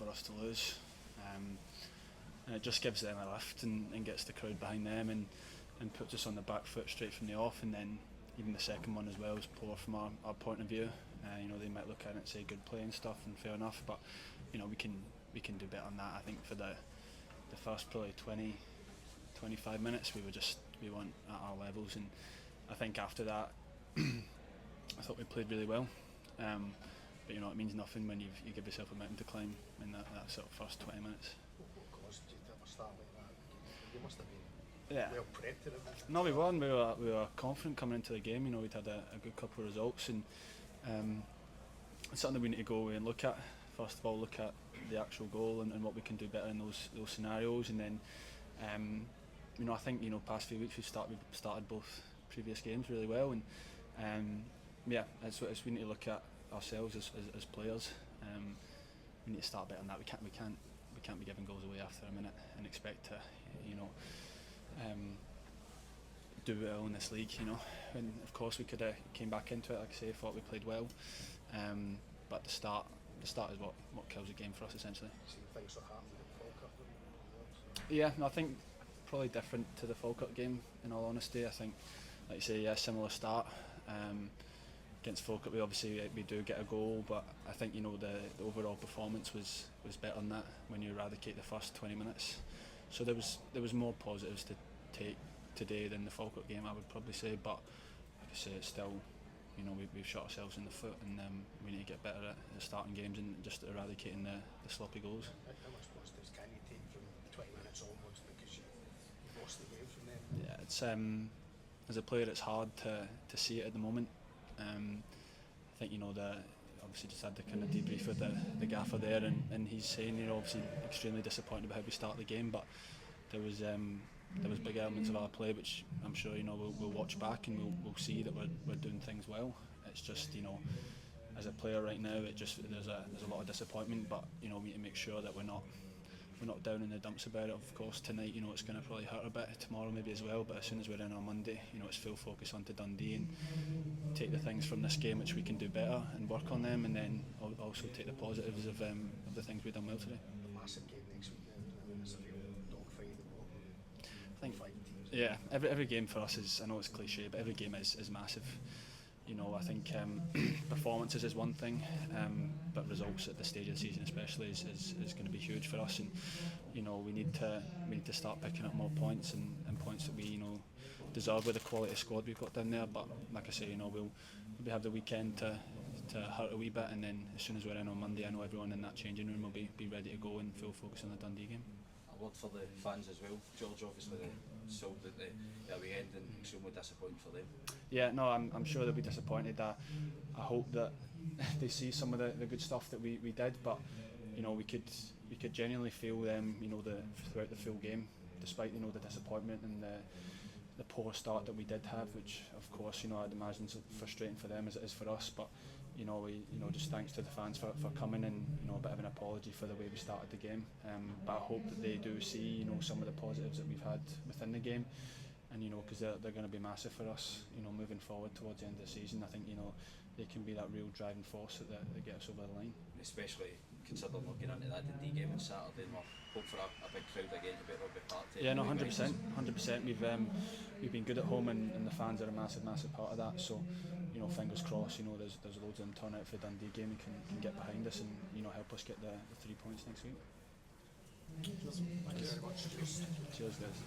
for us to lose. And it just gives them a lift and gets the crowd behind them and puts us on the back foot straight from the off. And then even the second one as well was poor from our point of view. They might look at it and say good play and stuff, and fair enough, but we can do better than that. I think for the first probably 20-25 minutes we weren't at our levels, and I think after that I thought we played really well. But it means nothing when you give yourself a mountain to climb in that sort of first 20 minutes. What caused you to ever start like that? You must have been well prepped and everything. No, we weren't. We were confident coming into the game. We'd had a good couple of results, and it's something that we need to go away and look at. First of all, look at the actual goal and what we can do better in those scenarios, and then I think past few weeks we've started both previous games really well, and we need to look at ourselves as players. We need to start better than that. We can't be giving goals away after a minute and expect to do well in this league. And of course we could have came back into it, like I say, thought we played well, but the start is what kills the game for us essentially. See things that happened at the Falkirk. Yeah, no, I think probably different to the Falkirk game. In all honesty, I think, like you say, similar start. Against Falkirk, we do get a goal, but I think the overall performance was better than that when you eradicate the first 20 minutes. So there was more positives to take today than the Falkirk game, I would probably say. But like I say, it's still we've shot ourselves in the foot, and we need to get better at starting games and just eradicating the sloppy goals. How much positives can you take from 20 minutes onwards because you've lost the game from them? Yeah, it's as a player it's hard to see it at the moment. I think obviously just had the kind of debrief with the gaffer there, and he's saying obviously extremely disappointed about how we started the game, but there was big elements of our play which I'm sure we'll watch back and we'll see that we're doing things well. It's just as a player right now there's a lot of disappointment, but we need to make sure that we're not down in the dumps about it. Of course tonight it's going to probably hurt a bit, tomorrow maybe as well, but as soon as we're in on Monday it's full focus onto Dundee and take the things from this game which we can do better and work on them, and then also take the positives of the things we've done well today. A massive game next week then, it's a real dogfight at the bottom. I think every game for us is, I know it's cliche, but every game is massive. I think performances is one thing, but results at this stage of the season especially is going to be huge for us, and we need to start picking up more points and points that we deserve with the quality of squad we've got down there. But like I say, we'll have the weekend to hurt a wee bit, and then as soon as we're in on Monday, I know everyone in that changing room will be ready to go and full focus on the Dundee game. A word for the fans as well. George, obviously they sold at the weekend and extremely disappointing for them. Yeah, no, I'm sure they'll be disappointed. I hope that they see some of the good stuff that we did, but we could genuinely feel them throughout the full game, despite the disappointment and the poor start that we did have, which of course I'd imagine is frustrating for them as it is for us. But just thanks to the fans for coming, and a bit of an apology for the way we started the game. But I hope that they do see some of the positives that we've had within the game, and because they're going to be massive for us moving forward towards the end of the season. I think they can be that real driving force that get us over the line. Especially considering we're getting into that Dundee game on Saturday, and we're hope for a big crowd again to be able to be part of it. Yeah, no, 100%. We've been good at home, and the fans are a massive part of that. So fingers crossed. There's loads of them turn out for the Dundee game and can get behind us and help us get the 3 points next week. Thank you very much. Cheers guys.